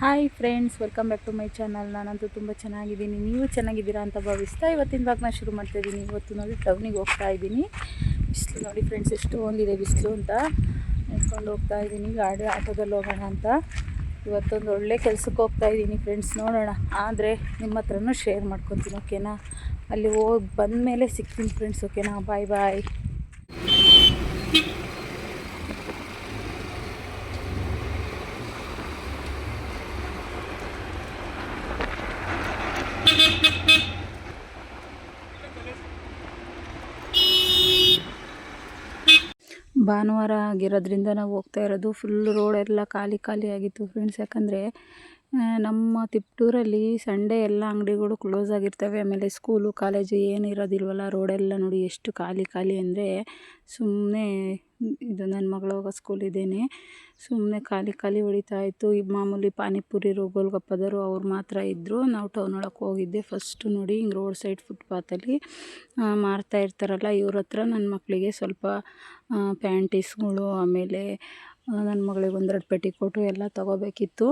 Hi friends, welcome back to my channel. ನಾನಂತೂ ತುಂಬ ಚೆನ್ನಾಗಿದ್ದೀನಿ, ನೀವು ಚೆನ್ನಾಗಿದ್ದೀರಾ ಅಂತ ಭಾವಿಸ್ತಾ ಇವತ್ತಿನ ಬ್ಲಾಗ್ನ ಶುರು ಮಾಡ್ತಾಯಿದ್ದೀನಿ. ಇವತ್ತು ನೋಡಿ ಟೌನಿಗೆ ಹೋಗ್ತಾ ಇದ್ದೀನಿ. ಬಿಸಿಲು ನೋಡಿ ಫ್ರೆಂಡ್ಸ್, ಎಷ್ಟು ಒಂದಿದೆ ಬಿಸಿಲು ಅಂತ ನಿಂತ್ಕೊಂಡು ಹೋಗ್ತಾ ಇದ್ದೀನಿ. ಗಾಡಿ ಆಟೋದಲ್ಲಿ ಹೋಗೋಣ ಅಂತ ಇವತ್ತೊಂದು ಒಳ್ಳೆ ಕೆಲಸಕ್ಕೆ ಹೋಗ್ತಾ ಇದ್ದೀನಿ ಫ್ರೆಂಡ್ಸ್. ನೋಡೋಣ, ಆದರೆ ನಿಮ್ಮ ಹತ್ರನೂ ಶೇರ್ ಮಾಡ್ಕೊತೀನಿ, ಓಕೆನಾ? ಅಲ್ಲಿ ಹೋಗಿ ಬಂದ ಮೇಲೆ ಸಿಗ್ತೀನಿ ಫ್ರೆಂಡ್ಸ್, ಓಕೆನಾ? ಬಾಯ್ ಬಾಯ್. ಭಾನುವಾರ ಆಗಿರೋದ್ರಿಂದ ನಾವು ಹೋಗ್ತಾ ಇರೋದು. ಫುಲ್ ರೋಡೆಲ್ಲ ಖಾಲಿ ಖಾಲಿ ಆಗಿತ್ತು ಫ್ರೆಂಡ್ಸ್. ಯಾಕಂದರೆ ನಮ್ಮ ತಿಪ್ಟೂರಲ್ಲಿ ಸಂಡೇ ಎಲ್ಲ ಅಂಗಡಿಗಳು ಕ್ಲೋಸ್ ಆಗಿರ್ತವೆ. ಆಮೇಲೆ ಸ್ಕೂಲು ಕಾಲೇಜು ಏನು ಇರೋದಿಲ್ವಲ್ಲ. ರೋಡೆಲ್ಲ ನೋಡಿ ಎಷ್ಟು ಖಾಲಿ ಖಾಲಿ ಅಂದರೆ ಸುಮ್ಮನೆ ಇದು ನನ್ನ ಮಗಳು ಹೋಗೋ ಸ್ಕೂಲ್ ಇದ್ದೇನೆ. ಸುಮ್ಮನೆ ಖಾಲಿ ಖಾಲಿ ಹೊಡಿತಾ ಇತ್ತು. ಈ ಮಾಮೂಲಿ ಪಾನಿಪುರಿರು ಗೋಲ್ಗಪ್ಪದವರು ಅವ್ರು ಮಾತ್ರ ಇದ್ದರು. ನಾವು ಟೌನ್ ಒಳಗೆ ಹೋಗಿದ್ದೆ. ಫಸ್ಟು ನೋಡಿ ಹಿಂಗೆ ರೋಡ್ ಸೈಡ್ ಫುಟ್ಪಾತಲ್ಲಿ ಮಾರ್ತಾ ಇರ್ತಾರಲ್ಲ, ಇವ್ರ ಹತ್ರ ನನ್ನ ಮಕ್ಕಳಿಗೆ ಸ್ವಲ್ಪ ಪ್ಯಾಂಟೀಸ್ಗಳು, ಆಮೇಲೆ ನನ್ನ ಮಗಳಿಗೆ ಒಂದೆರಡು ಪೆಟಿಕೋಟು ಎಲ್ಲ ತೊಗೋಬೇಕಿತ್ತು.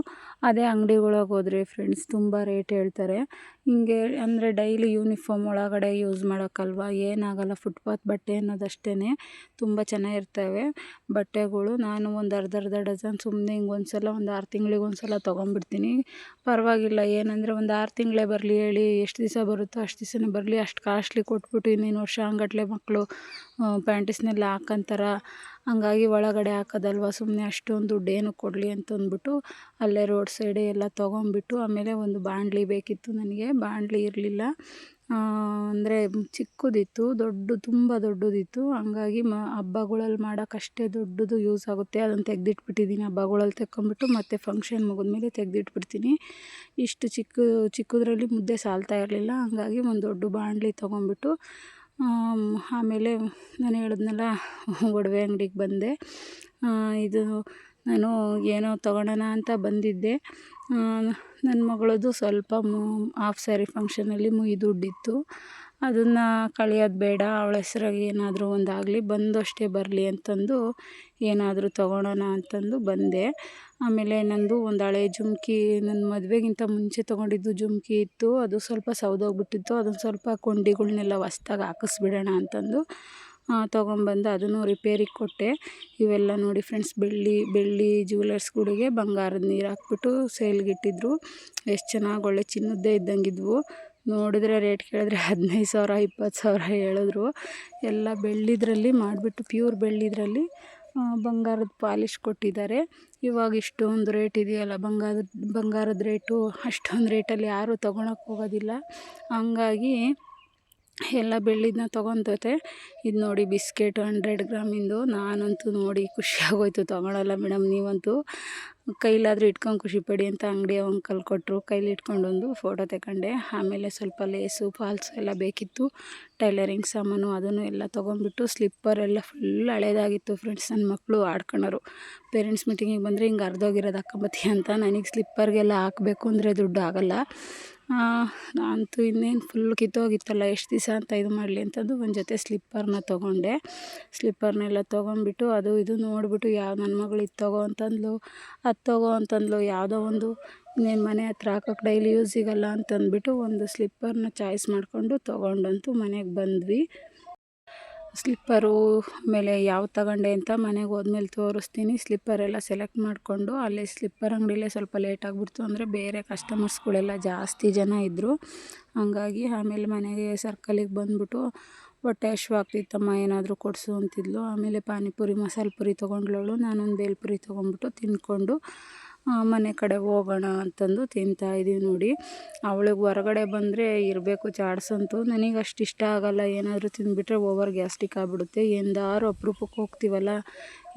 ಅದೇ ಅಂಗಡಿಗಳಿಗೆ ಹೋದರೆ ಫ್ರೆಂಡ್ಸ್ ತುಂಬ ರೇಟ್ ಹೇಳ್ತಾರೆ. ಹಿಂಗೆ ಅಂದರೆ ಡೈಲಿ ಯೂನಿಫಾರ್ಮ್ ಒಳಗಡೆ ಯೂಸ್ ಮಾಡೋಕ್ಕಲ್ವ, ಏನಾಗಲ್ಲ. ಫುಟ್ಪಾತ್ ಬಟ್ಟೆ ಅನ್ನೋದಷ್ಟೇ ತುಂಬ ಚೆನ್ನಾಗಿರ್ತವೆ ಬಟ್ಟೆಗಳು. ನಾನು ಒಂದು ಅರ್ಧ ಡಜನ್ ಸುಮ್ಮನೆ ಹಿಂಗೆ ಒಂದು ಸಲ, ಒಂದು 6 ತಿಂಗಳಿಗೆ ಒಂದು ಸಲ ತೊಗೊಂಡ್ಬಿಡ್ತೀನಿ. ಪರವಾಗಿಲ್ಲ. ಏನಂದರೆ ಒಂದು 6 ತಿಂಗಳೇ ಬರಲಿ ಹೇಳಿ, ಎಷ್ಟು ದಿವಸ ಬರುತ್ತೋ ಅಷ್ಟು ದಿವಸನೇ ಬರಲಿ. ಅಷ್ಟು ಕಾಸ್ಟ್ಲಿ ಕೊಟ್ಬಿಟ್ಟು ಇನ್ನೇನು ವರ್ಷ ಹಂಗಟ್ಲೆ ಮಕ್ಕಳು ಪ್ಯಾಂಟೀಸ್ನೆಲ್ಲ ಹಾಕಂತಾರ. ಹಂಗಾಗಿ ಒಳಗಡೆ ಹಾಕೋದಲ್ವ, ಸುಮ್ಮನೆ ಅಷ್ಟೊಂದು ದುಡ್ಡು ಏನಕ್ಕೆ ಕೊಡಲಿ ಅಂತಂದ್ಬಿಟ್ಟು ಅಲ್ಲೇ ರೋಡ್ ಸೈಡೇ ಎಲ್ಲ ತೊಗೊಂಬಿಟ್ಟು, ಆಮೇಲೆ ಒಂದು ಬಾಣಲಿ ಬೇಕಿತ್ತು ನನಗೆ. ಬಾಣಲಿ ಇರಲಿಲ್ಲ, ಅಂದರೆ ಚಿಕ್ಕದಿತ್ತು. ತುಂಬ ದೊಡ್ಡದಿತ್ತು. ಹಂಗಾಗಿ ಹಬ್ಬಗಳಲ್ಲಿ ಮಾಡೋಕ್ಕಷ್ಟೇ ದೊಡ್ಡದು ಯೂಸ್ ಆಗುತ್ತೆ. ಅದನ್ನು ತೆಗೆದಿಟ್ಬಿಟ್ಟಿದ್ದೀನಿ. ಹಬ್ಬಗಳಲ್ಲಿ ತೆಕ್ಕೊಂಬಿಟ್ಟು ಮತ್ತೆ ಫಂಕ್ಷನ್ ಮುಗಿದ್ಮೇಲೆ ತೆಗೆದಿಟ್ಬಿಡ್ತೀನಿ. ಇಷ್ಟು ಚಿಕ್ಕದ್ರಲ್ಲಿ ಮುದ್ದೆ ಸಾಲ್ತಾ ಇರಲಿಲ್ಲ. ಹಂಗಾಗಿ ಒಂದು ದೊಡ್ಡ ಬಾಣಲಿ ತೊಗೊಂಬಿಟ್ಟು ಆಮೇಲೆ ನಾನು ಹೇಳಿದ್ನಲ್ಲ, ಒಡವೆ ಅಂಗಡಿಗೆ ಬಂದೆ. ಇದು ನಾನು ಏನೋ ತೊಗೊಳೋಣ ಅಂತ ಬಂದಿದ್ದೆ. ನನ್ನ ಮಗಳದು ಸ್ವಲ್ಪ ಹಾಫ್ ಸ್ಯಾರಿ ಫಂಕ್ಷನಲ್ಲಿ ದುಡ್ಡಿತ್ತು. ಅದನ್ನು ಕಳಿಯೋದು ಬೇಡ, ಅವಳ ಹೆಸ್ರಾಗಿ ಏನಾದರೂ ಒಂದಾಗಲಿ, ಬಂದಷ್ಟೇ ಬರಲಿ ಅಂತಂದು ಏನಾದರೂ ತೊಗೊಳೋಣ ಅಂತಂದು ಬಂದೆ. ಆಮೇಲೆ ನಂದು ಒಂದು ಹಳೆ ಜುಮ್ಕಿ, ನನ್ನ ಮದುವೆಗಿಂತ ಮುಂಚೆ ತೊಗೊಂಡಿದ್ದು ಜುಮ್ಕಿ ಇತ್ತು. ಅದು ಸ್ವಲ್ಪ ಸೌದೋಗ್ಬಿಟ್ಟಿತ್ತು. ಅದನ್ನು ಸ್ವಲ್ಪ ಕೊಂಡಿಗಳ್ನೆಲ್ಲ ಹೊಸ್ದಾಗಿ ಹಾಕಿಸ್ಬಿಡೋಣ ಅಂತಂದು ತೊಗೊಂಬಂದು ಅದನ್ನು ರಿಪೇರಿಗೆ ಕೊಟ್ಟೆ. ಇವೆಲ್ಲ ನೋಡಿ ಫ್ರೆಂಡ್ಸ್, ಬೆಳ್ಳಿ ಜ್ಯುವೆಲರ್ಸ್ಗಳಿಗೆ ಬಂಗಾರದ ನೀರು ಹಾಕ್ಬಿಟ್ಟು ಸೇಲ್ಗಿಟ್ಟಿದ್ರು. ಎಷ್ಟು ಚೆನ್ನಾಗಿ ಒಳ್ಳೆ ಚಿನ್ನದ್ದೇ ಇದ್ದಂಗಿದ್ವು. ನೋಡಿದ್ರೆ ರೇಟ್ ಕೇಳಿದ್ರೆ 15,000 20,000 ಹೇಳಿದ್ರು. ಎಲ್ಲ ಬೆಳ್ಳಿದ್ರಲ್ಲಿ ಮಾಡಿಬಿಟ್ಟು, ಪ್ಯೂರ್ ಬೆಳ್ಳಿದ್ರಲ್ಲಿ ಬಂಗಾರದ ಪಾಲಿಶ್ ಕೊಟ್ಟಿದ್ದಾರೆ. ಇವಾಗ ಇಷ್ಟೊಂದು ರೇಟ್ ಇದೆಯಲ್ಲ ಬಂಗಾರದ ರೇಟು. ಅಷ್ಟೊಂದು ರೇಟಲ್ಲಿ ಯಾರೂ ತೊಗೊಳಕ್ಕೆ ಹೋಗೋದಿಲ್ಲ. ಹಂಗಾಗಿ ಎಲ್ಲ ಬೆಳ್ಳಿದನ್ನ ತೊಗೊತೈತೆ. ಇದು ನೋಡಿ ಬಿಸ್ಕೆಟು 100 ಗ್ರಾಮಿಂದು. ನಾನಂತೂ ನೋಡಿ ಖುಷಿಯಾಗೋಯ್ತು. ತೊಗೊಳಲ್ಲ ಮೇಡಮ್ ನೀವಂತೂ, ಕೈಲಾದರೂ ಇಟ್ಕೊಂಡು ಖುಷಿಪಡಿ ಅಂತ ಅಂಗಡಿ ಅಂಕಲ್ ಕೊಟ್ಟರು. ಕೈಲಿ ಇಟ್ಕೊಂಡೊಂದು ಫೋಟೋ ತಗೊಂಡೆ. ಆಮೇಲೆ ಸ್ವಲ್ಪ ಲೇಸು ಫಾಲ್ಸು ಎಲ್ಲ ಬೇಕಿತ್ತು, ಟೈಲರಿಂಗ್ ಸಾಮಾನು, ಅದನ್ನು ಎಲ್ಲ ತೊಗೊಂಡ್ಬಿಟ್ಟು. ಸ್ಲಿಪ್ಪರ್ ಎಲ್ಲ ಫುಲ್ ಹಳೇದಾಗಿತ್ತು ಫ್ರೆಂಡ್ಸ್. ನನ್ನ ಮಕ್ಕಳು ಆಡ್ಕೊಳೋರು, ಪೇರೆಂಟ್ಸ್ ಮೀಟಿಂಗಿಗೆ ಬಂದರೆ ಹಿಂಗೆ ಅರ್ಧೋಗಿರೋದು ಹಾಕ್ಕೊಂಬತ್ತಿ ಅಂತ. ನನಗೆ ಸ್ಲಿಪ್ಪರ್ಗೆಲ್ಲ ಹಾಕಬೇಕು ಅಂದರೆ ದುಡ್ಡು ಆಗೋಲ್ಲ. ನಾನಂತೂ ಇನ್ನೇನು ಫುಲ್ ಕಿತ್ತೋಗಿತ್ತಲ್ಲ, ಎಷ್ಟು ದಿವಸ ಅಂತ ಇದು ಮಾಡಲಿ ಅಂತಂದು ಒಂದು ಜೊತೆ ಸ್ಲಿಪ್ಪರ್ನ ತೊಗೊಂಡೆ. ಸ್ಲಿಪ್ಪರ್ನೆಲ್ಲ ತೊಗೊಂಡ್ಬಿಟ್ಟು ಅದು ಇದು ನೋಡಿಬಿಟ್ಟು, ಯಾವ ನನ್ನ ಮಗಳು ಇದು ತೊಗೋ ಅಂತಂದ್ಲು, ಅದು ತೊಗೋ ಅಂತಂದ್ಲು. ಯಾವುದೋ ಒಂದು ಇನ್ನೇನು ಮನೆ ಹತ್ರ ಹಾಕೋಕ್ಕೆ ಡೈಲಿ ಯೂಸ್ ಸಿಗೋಲ್ಲ ಅಂತಂದ್ಬಿಟ್ಟು ಒಂದು ಸ್ಲಿಪ್ಪರ್ನ ಚಾಯ್ಸ್ ಮಾಡಿಕೊಂಡು ತೊಗೊಂಡಂತೂ ಮನೆಗೆ ಬಂದ್ವಿ. ಸ್ಲಿಪ್ಪರು ಆಮೇಲೆ ಯಾವ ತಗೊಂಡೆ ಅಂತ ಮನೆಗೆ ಹೋದ್ಮೇಲೆ ತೋರಿಸ್ತೀನಿ. ಸ್ಲಿಪ್ಪರೆಲ್ಲ ಸೆಲೆಕ್ಟ್ ಮಾಡಿಕೊಂಡು ಅಲ್ಲೇ ಸ್ಲಿಪ್ಪರ್ ಅಂಗಡಿಲೇ ಸ್ವಲ್ಪ ಲೇಟ್ ಆಗಿಬಿಡ್ತು. ಅಂದರೆ ಬೇರೆ ಕಸ್ಟಮರ್ಸ್ಗಳೆಲ್ಲ ಜಾಸ್ತಿ ಜನ ಇದ್ದರು. ಹಂಗಾಗಿ ಆಮೇಲೆ ಮನೆಗೆ ಸರ್ಕಲಿಗೆ ಬಂದ್ಬಿಟ್ಟು, ಹೊಟ್ಟೆ ಹಶ್ವಾಗ್ತಿತ್ತಮ್ಮ, ಏನಾದರೂ ಕೊಡಿಸು ಅಂತಿದ್ಲು. ಆಮೇಲೆ ಪಾನಿಪುರಿ ಮಸಾಲೆ ಪುರಿ ತೊಗೊಂಡ್ಲವಳು. ನಾನೊಂದು ಬೇಲ್ಪುರಿ ತೊಗೊಂಡ್ಬಿಟ್ಟು ತಿಂದ್ಕೊಂಡು ಮನೆ ಕಡೆ ಹೋಗೋಣ ಅಂತಂದು ತಿಂತಾಯಿದ್ದೀವಿ ನೋಡಿ. ಅವಳಿಗೆ ಹೊರಗಡೆ ಬಂದರೆ ಇರಬೇಕು ಚಾಟ್ಸಂತೂ. ನನಗೆ ಅಷ್ಟು ಇಷ್ಟ ಆಗೋಲ್ಲ. ಏನಾದರೂ ತಿಂದುಬಿಟ್ರೆ ಓವರ್ ಗ್ಯಾಸ್ಟ್ರಿಕ್ ಆಗಿಬಿಡುತ್ತೆ. ಎಂದಾರು ಅಪರೂಪಕ್ಕೆ ಹೋಗ್ತೀವಲ್ಲ,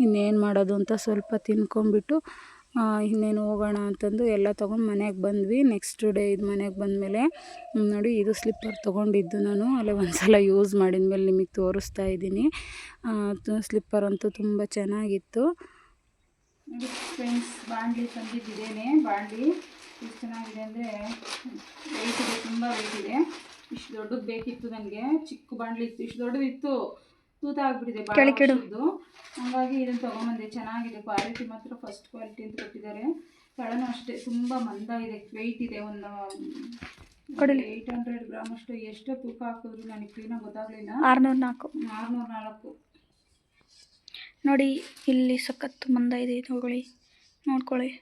ಇನ್ನೇನು ಮಾಡೋದು ಅಂತ ಸ್ವಲ್ಪ ತಿನ್ಕೊಂಬಿಟ್ಟು ಇನ್ನೇನು ಹೋಗೋಣ ಅಂತಂದು ಎಲ್ಲ ತೊಗೊಂಡು ಮನೆಗೆ ಬಂದ್ವಿ. ನೆಕ್ಸ್ಟ್ ಡೇ ಇದು ಮನೆಗೆ ಬಂದಮೇಲೆ ನೋಡಿ, ಇದು ಸ್ಲಿಪ್ಪರ್ ತೊಗೊಂಡಿದ್ದು ನಾನು. ಅಲ್ಲೇ ಒಂದು ಸಲ ಯೂಸ್ ಮಾಡಿದ್ಮೇಲೆ ನಿಮಗೆ ತೋರಿಸ್ತಾ ಇದ್ದೀನಿ. ಸ್ಲಿಪ್ಪರ್ ಅಂತೂ ತುಂಬ ಚೆನ್ನಾಗಿತ್ತು. ಫ್ರೆಂಡ್ಸ್, ಬಾಣಲಿ ತಂದಿದ್ದೇನೆ. ಬಾಣಲಿ ಎಷ್ಟು ಚೆನ್ನಾಗಿದೆ ಅಂದರೆ ವೆಯ್ಟ್ ಇದೆ, ತುಂಬ ವೆಯ್ಟ್ ಇದೆ. ಇಷ್ಟು ದೊಡ್ಡದು ಬೇಕಿತ್ತು ನನಗೆ. ಚಿಕ್ಕ ಬಾಣಲಿ ಇತ್ತು, ಇಷ್ಟು ದೊಡ್ಡದಿತ್ತು, ತೂತ ಆಗಿಬಿಟ್ಟಿದೆ ಬಾಣಲಿದು. ಹಾಗಾಗಿ ಇದನ್ನು ತೊಗೊಂಬಂದೆ. ಚೆನ್ನಾಗಿದೆ, ಕ್ವಾಲಿಟಿ ಮಾತ್ರ ಫಸ್ಟ್ ಕ್ವಾಲಿಟಿ ಅಂತ ಕೊಟ್ಟಿದ್ದಾರೆ. ಪಳನೂ ಅಷ್ಟೇ ತುಂಬ ಮಂದ ಇದೆ, ವೆಯ್ಟ್ ಇದೆ. ಒಂದು 800 ಗ್ರಾಮ್ ಅಷ್ಟು. ಎಷ್ಟು ತೂಕ ಹಾಕಿದ್ರು ನನಗೆ ಕ್ಲೀನಾಗಿ ಗೊತ್ತಾಗಲಿಲ್ಲ. 604 ನೋಡಿ. ಇಲ್ಲಿ ಸಖತ್ತು ಮಂದ ಇದೆ, ನೋಡ್ಕೊಳ್ಳಿ.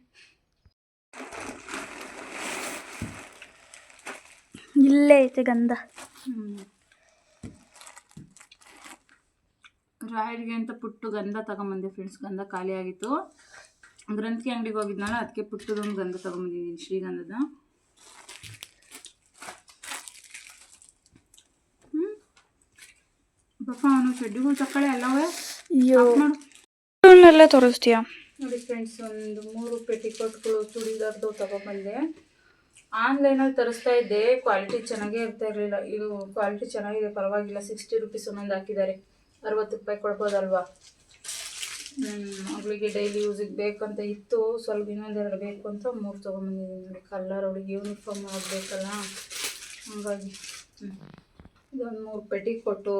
ಇಲ್ಲೇ ಐತೆ ಗಂಧ. ರಾಯರಿಗೆ ಅಂತ ಪುಟ್ಟು ಗಂಧ ತಗೊಂಬಂದೆ ಫ್ರೆಂಡ್ಸ್. ಗಂಧ ಖಾಲಿ ಆಗಿತ್ತು. ಗ್ರಂಥಿ ಅಂಗಡಿಗೆ ಹೋಗಿದ್ನಲ್ಲ, ಅದಕ್ಕೆ ಪುಟ್ಟದೊಂದು ಗಂಧ ತಗೊಂಬಂದಿದ್ದೀನಿ, ಶ್ರೀಗಂಧದ. ಪಾಪ ಅವನು ಚಡ್ಡಿಗಳು ತಕ್ಕಳೆ ಎಲ್ಲವೇ ನೋಡು. ತೋರಿಸ್ತೀಯಾ ನೋಡಿ ಫ್ರೆಂಡ್ಸ್, ಒಂದು 3 ಪೆಟಿಕೋಟ್ಗಳು ಚೂಡಿದಾರ್ದು ತಗೊಂಬಂದೆ. ಆನ್ಲೈನಲ್ಲಿ ತರಿಸ್ತಾ ಇದ್ದೆ, ಕ್ವಾಲಿಟಿ ಚೆನ್ನಾಗೇ ಇರ್ತಾ ಇರಲಿಲ್ಲ. ಇದು ಕ್ವಾಲಿಟಿ ಚೆನ್ನಾಗಿದೆ, ಪರವಾಗಿಲ್ಲ. 60 ರೂಪೀಸ್ ಒಂದೊಂದು ಹಾಕಿದ್ದಾರೆ. 60 ರೂಪಾಯಿ ಕೊಡ್ಬೋದಲ್ವಾ. ಅವಳಿಗೆ ಡೈಲಿ ಯೂಸಿಗೆ ಬೇಕಂತ ಇತ್ತು, ಸ್ವಲ್ಪ ಇನ್ನೊಂದೆರಡು ಬೇಕು ಅಂತ 3 ತೊಗೊಂಬಂದಿದ್ದೀನಿ. ನೋಡಿ, ಕಲರ್ ಅವಳಿಗೆ ಯೂನಿಫಾರ್ಮ್ ಆಗಬೇಕಲ್ಲ, ಹಾಗಾಗಿ ಇದೊಂದು 3 ಪೆಟಿಕೋಟು.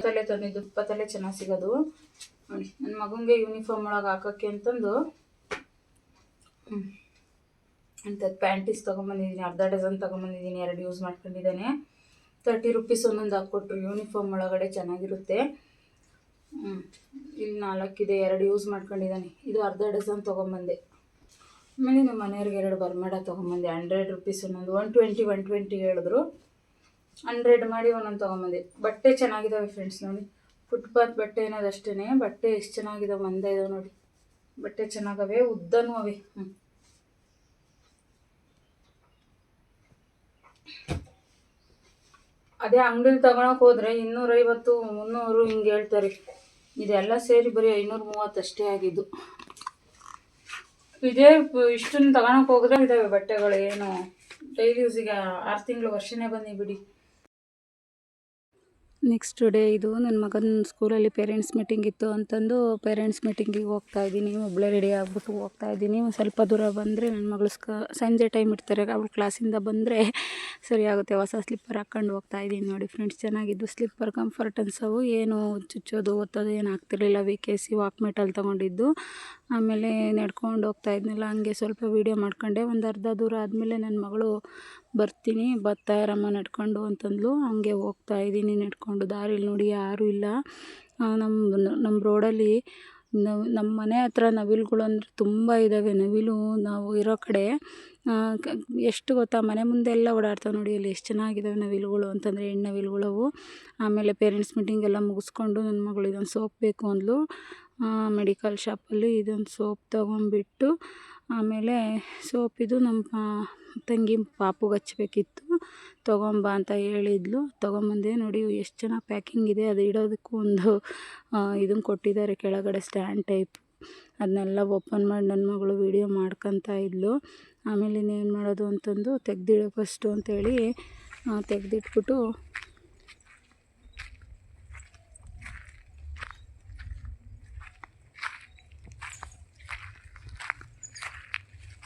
ತಲೆ ತಂದಿದ್ದು, ಇಪ್ಪತ್ತಲ್ಲೇ ಚೆನ್ನಾಗಿ ಸಿಗೋದು. ನೋಡಿ, ನನ್ನ ಮಗನಿಗೆ ಯೂನಿಫಾರ್ಮ್ ಒಳಗೆ ಹಾಕೋಕ್ಕೆ ಅಂತಂದು ಅಂಥದ್ದು ಪ್ಯಾಂಟೀಸ್ ತೊಗೊಂಬಂದಿದ್ದೀನಿ. ಅರ್ಧ ಡಜನ್ ತೊಗೊಂಬಂದಿದ್ದೀನಿ. 2 ಯೂಸ್ ಮಾಡ್ಕೊಂಡಿದ್ದಾನೆ. 30 ರೂಪೀಸ್ ಒಂದೊಂದು ಹಾಕ್ಕೊಟ್ರು. ಯೂನಿಫಾರ್ಮ್ ಒಳಗಡೆ ಚೆನ್ನಾಗಿರುತ್ತೆ. ಇಲ್ಲಿ 4 ಇದೆ, 2 ಯೂಸ್ ಮಾಡ್ಕೊಂಡಿದ್ದಾನೆ. ಇದು ಅರ್ಧ ಡಜನ್ ತೊಗೊಂಬಂದೆ. ಆಮೇಲೆ ನಮ್ಮ ಮನೆಯವ್ರಿಗೆ 2 ಬರ್ಮಾಡ ತೊಗೊಂಬಂದೆ. 100 ರೂಪೀಸ್ ಒಂದೊಂದು. 120 ಹೇಳಿದ್ರು. 100 ಮಾಡಿ ಒಂದೊಂದು ತೊಗೊಂಬಂದೆ. ಬಟ್ಟೆ ಚೆನ್ನಾಗಿದ್ದಾವೆ ಫ್ರೆಂಡ್ಸ್. ನೋಡಿ, ಫುಟ್ಪಾತ್ ಬಟ್ಟೆ ಅನ್ನೋದು ಅಷ್ಟೇ. ಬಟ್ಟೆ ಎಷ್ಟು ಚೆನ್ನಾಗಿದ್ದಾವೆ, ಮಂದ ಇದಾವೆ ನೋಡಿ. ಬಟ್ಟೆ ಚೆನ್ನಾಗವೆ, ಉದ್ದನೂ ಅವೆ. ಅದೇ ಅಂಗಡಿಲಿ ತಗೊಳಕ್ಕೆ ಹೋದರೆ 250, 300 ಹಿಂಗೆ ಹೇಳ್ತಾರೆ. ಇದೆಲ್ಲ ಸೇರಿ ಬರೀ 530 ಅಷ್ಟೇ ಆಗಿದ್ದು. ಇದೇ ಇಷ್ಟನ್ನು ತಗೊಳಕ್ಕೆ ಹೋದ್ರೆ ಇದ್ದಾವೆ ಬಟ್ಟೆಗಳು. ಏನು ಡೈಲಿ ಯೂಸಿಗೆ 6 ತಿಂಗಳು ವರ್ಷನೇ ಬನ್ನಿ ಬಿಡಿ. ನೆಕ್ಸ್ಟ್ ಡೇ ಇದು ನನ್ನ ಮಗನ ಸ್ಕೂಲಲ್ಲಿ ಪೇರೆಂಟ್ಸ್ ಮೀಟಿಂಗ್ ಇತ್ತು ಅಂತಂದು ಪೇರೆಂಟ್ಸ್ ಮೀಟಿಂಗಿಗೆ ಹೋಗ್ತಾ ಇದ್ದೀನಿ. ಒಬ್ಬಳೇ ರೆಡಿ ಆಗಿಬಿಟ್ಟು ಹೋಗ್ತಾ ಇದ್ದೀನಿ. ಒಂದು ಸ್ವಲ್ಪ ದೂರ ಬಂದರೆ ನನ್ನ ಮಗಳು ಸಂಜೆ ಟೈಮ್ ಇರ್ತಾರೆ, ಅವಳು ಕ್ಲಾಸಿಂದ ಬಂದರೆ ಸರಿ ಆಗುತ್ತೆ. ಹೊಸ ಸ್ಲಿಪ್ಪರ್ ಹಾಕ್ಕೊಂಡು ಹೋಗ್ತಾ ಇದ್ದೀನಿ. ನೋಡಿ ಫ್ರೆಂಡ್ಸ್, ಚೆನ್ನಾಗಿದ್ದು ಸ್ಲಿಪ್ಪರ್, ಕಂಫರ್ಟ್ ಅನ್ಸವು. ಏನು ಚುಚ್ಚೋದು ಒತ್ತೋದು ಏನು ಆಗ್ತಿರಲಿಲ್ಲ. VKC ವಾಕ್ಮೆಟಲ್ಲಿ ತೊಗೊಂಡಿದ್ದು. ಆಮೇಲೆ ನಡ್ಕೊಂಡು ಹೋಗ್ತಾ ಇದ್ನಲ್ಲ, ಹಂಗೆ ಸ್ವಲ್ಪ ವೀಡಿಯೋ ಮಾಡ್ಕೊಂಡೆ. ಒಂದು ಅರ್ಧ ದೂರ ಆದಮೇಲೆ ನನ್ನ ಮಗಳು ಬರ್ತಾ ಇರಮ್ಮ ನಡ್ಕೊಂಡು ಅಂತಂದ್ಲು. ಹಂಗೆ ಹೋಗ್ತಾ ಇದ್ದೀನಿ ನಡ್ಕೊಂಡು. ದಾರಿಲಿ ನೋಡಿ ಯಾರೂ ಇಲ್ಲ. ನಮ್ಮ ರೋಡಲ್ಲಿ ನಮ್ಮ ಮನೆ ಹತ್ರ ನವಿಲುಗಳು ಅಂದರೆ ತುಂಬ ಇದ್ದಾವೆ. ನವಿಲು ನಾವು ಇರೋ ಕಡೆ ಎಷ್ಟು ಗೊತ್ತಾ, ಮನೆ ಮುಂದೆ ಎಲ್ಲ ಓಡಾಡ್ತಾವೆ ನೋಡಿ. ಅಲ್ಲಿ ಎಷ್ಟು ಚೆನ್ನಾಗಿದ್ದಾವೆ ನವಿಲುಗಳು ಅಂತಂದರೆ, ಹೆಣ್ಣು ನವಿಲುಗಳವು. ಆಮೇಲೆ ಪೇರೆಂಟ್ಸ್ ಮೀಟಿಂಗ್ ಎಲ್ಲ ಮುಗಿಸ್ಕೊಂಡು ನನ್ನ ಮಗಳು ಇದೊಂದು ಸೋಪ್ ಬೇಕು ಅಂದ್ಲು. ಮೆಡಿಕಲ್ ಶಾಪಲ್ಲಿ ಇದೊಂದು ಸೋಪ್ ತೊಗೊಂಡ್ಬಿಟ್ಟು, ಆಮೇಲೆ ಸೋಪಿದು ನಮ್ಮ ತಂಗಿ ಪಾಪುಗೆ ಹಚ್ಬೇಕಿತ್ತು, ತೊಗೊಂಬ ಅಂತ ಹೇಳಿದ್ಲು. ತೊಗೊಂಬಂದೆ. ನೋಡಿ ಎಷ್ಟು ಚೆನ್ನಾಗಿ ಪ್ಯಾಕಿಂಗ್ ಇದೆ. ಅದು ಇಡೋದಕ್ಕೂ ಒಂದು ಇದನ್ನು ಕೊಟ್ಟಿದ್ದಾರೆ ಕೆಳಗಡೆ, ಸ್ಟ್ಯಾಂಡ್ ಟೈಪ್. ಅದನ್ನೆಲ್ಲ ಓಪನ್ ಮಾಡಿ ನನ್ನ ಮಗಳು ವೀಡಿಯೋ ಮಾಡ್ಕೊತಾ ಇದ್ಲು. ಆಮೇಲೆ ಇನ್ನೇನು ಮಾಡೋದು ಅಂತಂದು ತೆಗ್ದಿಡೋ ಫಸ್ಟು ಅಂತೇಳಿ ತೆಗೆದಿಟ್ಬಿಟ್ಟು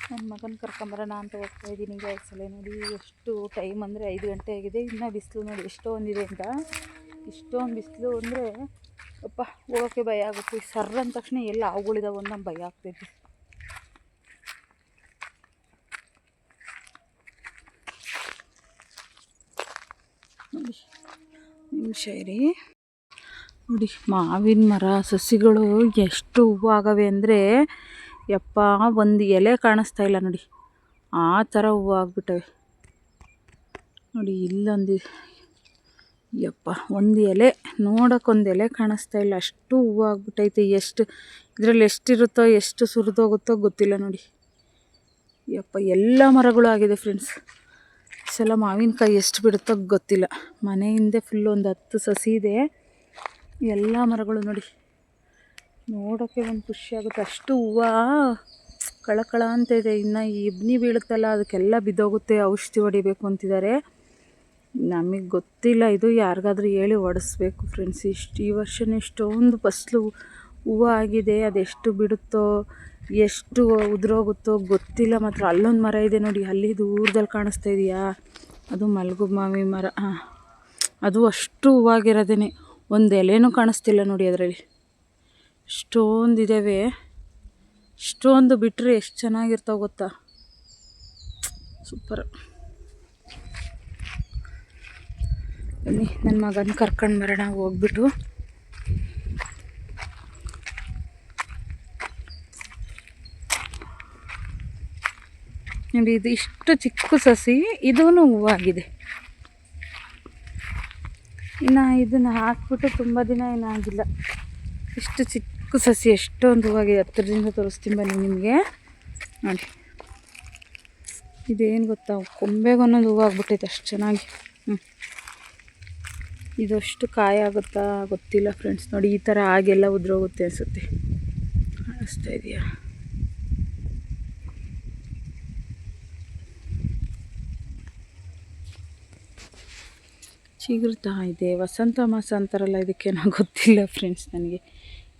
ನನ್ನ ಮಗನ ಕರ್ಕೊಂಬರೋಣ ಅಂತ ಹೋಗ್ತಾ ಇದ್ದೀನಿ. ಗ್ಯಾಸಲ್ಲ ನೋಡಿ ಎಷ್ಟು ಟೈಮ್ ಅಂದರೆ 5 ಗಂಟೆ ಆಗಿದೆ. ಇನ್ನೂ ಬಿಸಿಲು ನೋಡಿ ಎಷ್ಟೊಂದಿದೆ ಅಂತ. ಇಷ್ಟೊಂದು ಬಿಸಿಲು ಅಂದರೆ ಅಪ್ಪ, ಹೋಗೋಕ್ಕೆ ಭಯ ಆಗುತ್ತೆ. ಸರ್ರ ಅಂದ ತಕ್ಷಣ ಎಲ್ಲ ಹಾವುಗಳಿದಾವೆ ಅಂತ ಭಯ ಆಗ್ತೈತಿ. ನೋಡಿ ನಿಮಿಷ ಇರಿ. ನೋಡಿ, ಮಾವಿನ ಮರ ಸಸಿಗಳು ಎಷ್ಟು ಹೂವು ಆಗವೆ ಅಂದರೆ ಯಪ್ಪ, ಒಂದು ಎಲೆ ಕಾಣಿಸ್ತಾ ಇಲ್ಲ ನೋಡಿ, ಆ ಥರ ಹೂವು ಆಗ್ಬಿಟ್ಟವೆ ನೋಡಿ. ಇಲ್ಲೊಂದು ಯಪ್ಪ, ಒಂದು ಎಲೆ ನೋಡೋಕ್ಕೊಂದು ಎಲೆ ಕಾಣಿಸ್ತಾ ಇಲ್ಲ, ಅಷ್ಟು ಹೂವು ಆಗ್ಬಿಟ್ಟೈತೆ. ಇದರಲ್ಲಿ ಎಷ್ಟಿರುತ್ತೋ ಎಷ್ಟು ಸುರಿದೋಗುತ್ತೋ ಗೊತ್ತಿಲ್ಲ ನೋಡಿ. ಯಪ್ಪ, ಎಲ್ಲ ಮರಗಳು ಆಗಿದೆ ಫ್ರೆಂಡ್ಸ್. ಈ ಸಲ ಮಾವಿನಕಾಯಿ ಎಷ್ಟು ಬಿಡುತ್ತೋ ಗೊತ್ತಿಲ್ಲ. ಮನೆ ಹಿಂದೆ ಫುಲ್ಲು ಒಂದು 10 ಸಸಿ ಇದೆ. ಎಲ್ಲ ಮರಗಳು ನೋಡಿ, ನೋಡೋಕ್ಕೆ ಒಂದು ಖುಷಿ ಆಗುತ್ತೆ. ಅಷ್ಟು ಹೂವು ಕಳಕಳ ಅಂತ ಇದೆ. ಇನ್ನು ಇಬ್ನಿ ಬೀಳುತ್ತಲ್ಲ, ಅದಕ್ಕೆಲ್ಲ ಬಿದ್ದೋಗುತ್ತೆ. ಔಷಧಿ ಹೊಡಿಬೇಕು ಅಂತಿದ್ದಾರೆ. ನಮಗೆ ಗೊತ್ತಿಲ್ಲ, ಇದು ಯಾರಿಗಾದ್ರೂ ಹೇಳಿ ಹೊಡಿಸ್ಬೇಕು ಫ್ರೆಂಡ್ಸ್. ಈ ವರ್ಷನೇ ಇಷ್ಟೊಂದು ಫಸಲು ಹೂವು ಆಗಿದೆ. ಅದೆಷ್ಟು ಬಿಡುತ್ತೋ ಎಷ್ಟು ಉದುರೋಗುತ್ತೋ ಗೊತ್ತಿಲ್ಲ. ಮಾತ್ರ ಅಲ್ಲೊಂದು ಮರ ಇದೆ ನೋಡಿ, ಅಲ್ಲಿ ದೂರದಲ್ಲಿ ಕಾಣಿಸ್ತಾ ಇದೆಯಾ, ಅದು ಮಲ್ಗು ಮಾವಿನ ಮರ. ಅದು ಅಷ್ಟು ಹೂವಾಗಿರೋದೇ, ಒಂದು ಎಲೆನೂ ಕಾಣಿಸ್ತಿಲ್ಲ ನೋಡಿ ಅದರಲ್ಲಿ. ಇಷ್ಟೊಂದಿದ್ದಾವೆ. ಇಷ್ಟೊಂದು ಬಿಟ್ಟರೆ ಎಷ್ಟು ಚೆನ್ನಾಗಿರ್ತಾವೆ ಗೊತ್ತಾ, ಸೂಪರ್. ಬನ್ನಿ ನನ್ನ ಮಗನ ಕರ್ಕೊಂಡು ಬರೋಣ, ಹೋಗ್ಬಿಟ್ಟು ನೋಡಿ. ಇದು ಇಷ್ಟು ಚಿಕ್ಕ ಸಸಿ, ಇದೂ ಹೂವಾಗಿದೆ. ಇನ್ನು ಇದನ್ನು ಹಾಕ್ಬಿಟ್ಟು ತುಂಬ ದಿನ ಏನಾಗಿಲ್ಲ. ಇಷ್ಟು ಚಿಕ್ಕ ಸಸಿ ಎಷ್ಟೊಂದು ಹೂವಾಗಿದೆ. ಹತ್ತಿರದಿಂದ ತೋರಿಸ್ತೀನಿ ಬನ್ನಿ ನಿಮಗೆ. ನೋಡಿ, ಇದೇನು ಗೊತ್ತಾ, ಕೊಂಬೆಗೊಂದೊಂದು ಹೂವಾಗ್ಬಿಟ್ಟೈತೆ ಅಷ್ಟು ಚೆನ್ನಾಗಿ. ಇದಷ್ಟು ಕಾಯಿ ಆಗುತ್ತಾ ಗೊತ್ತಿಲ್ಲ ಫ್ರೆಂಡ್ಸ್. ನೋಡಿ, ಈ ಥರ ಆಗೆಲ್ಲ ಉದ್ರೋಗುತ್ತೆ ಅನಿಸುತ್ತೆ. ಕಾಣಿಸ್ತಾ ಇದೆಯಾ? ಚಿಗುರ್ತಾ ಇದೆ. ವಸಂತ ಮಾಸ ಅಂತಾರಲ್ಲ, ಇದಕ್ಕೆ ನನಗೆ ಗೊತ್ತಿಲ್ಲ ಫ್ರೆಂಡ್ಸ್. ನನಗೆ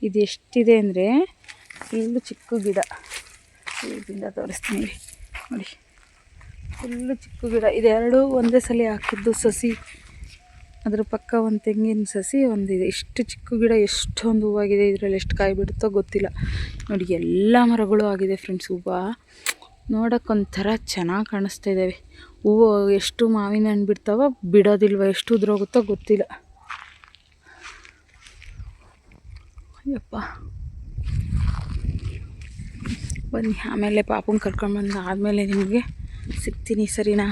ಇದು ಎಷ್ಟಿದೆ ಅಂದರೆ ಫುಲ್ಲು ಚಿಕ್ಕ ಗಿಡ. ಇದರಿಂದ ತೋರಿಸ್ತೀನಿ ನೋಡಿ, ಫುಲ್ಲು ಚಿಕ್ಕ ಗಿಡ. ಇದೆರಡು ಒಂದೇ ಸಲ ಹಾಕಿದ್ದು ಸಸಿ. ಅದ್ರ ಪಕ್ಕ ಒಂದು ತೆಂಗಿನ ಸಸಿ ಒಂದಿದೆ. ಇಷ್ಟು ಚಿಕ್ಕ ಗಿಡ ಎಷ್ಟೊಂದು ಹೂವಾಗಿದೆ. ಇದರಲ್ಲಿ ಎಷ್ಟು ಕಾಯಿ ಬಿಡುತ್ತೋ ಗೊತ್ತಿಲ್ಲ. ನೋಡಿ, ಎಲ್ಲ ಮರಗಳು ಆಗಿದೆ ಫ್ರೆಂಡ್ಸ್. ಹೂವು ನೋಡೋಕ್ಕೊಂಥರ ಚೆನ್ನಾಗಿ ಕಾಣಿಸ್ತಾ ಇದ್ದಾವೆ. ಹೂವು ಎಷ್ಟು ಮಾವಿನ ಹಣ್ಣು ಬಿಡ್ತಾವೋ ಬಿಡೋದಿಲ್ವ, ಎಷ್ಟು ಉದುರೋಗುತ್ತೋ ಗೊತ್ತಿಲ್ಲ. ಅಯ್ಯಪ್ಪ, ಬನ್ನಿ ಆಮೇಲೆ ಪಾಪುನ ಕರ್ಕೊಂಡ್ಬಂದು ಆದಮೇಲೆ ನಿಮಗೆ ಸಿಗ್ತೀನಿ, ಸರಿನಾ?